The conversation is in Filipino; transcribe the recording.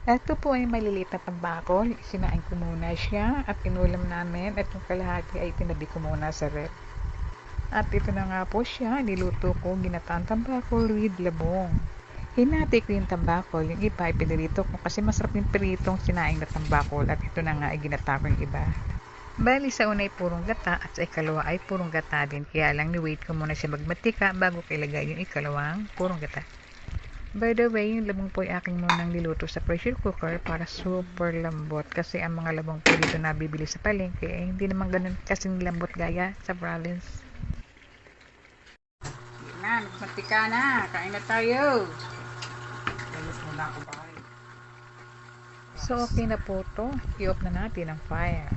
Ito po ay maliliit na tambakol. Sinain ko muna siya at inulam namin at yung kalahati ay tinabi ko muna sa rep. At ito na nga po siya, niluto ko ginataang tambakol with labong. Hinati ko yung tambakol, yung iba ay pinirito ko kasi masarap yung piritong sinaing na tambakol at ito na nga ay ginata ko yung iba. Bali sa una ay purong gata at sa ikalawa ay purong gata din, kaya lang ni-wait ko muna siya magmatika bago ko ilagay yung ikalawang purong gata. By the way, yung labong po ay aking munang niluto sa pressure cooker para super lambot kasi ang mga labong po dito nabibili sa palengke ay hindi naman ganun kasing lambot gaya sa province. Sige na, nagmatika na. Kain na tayo. Galit muna ako, bahay. So, okay na po to. I-off na natin ang fire.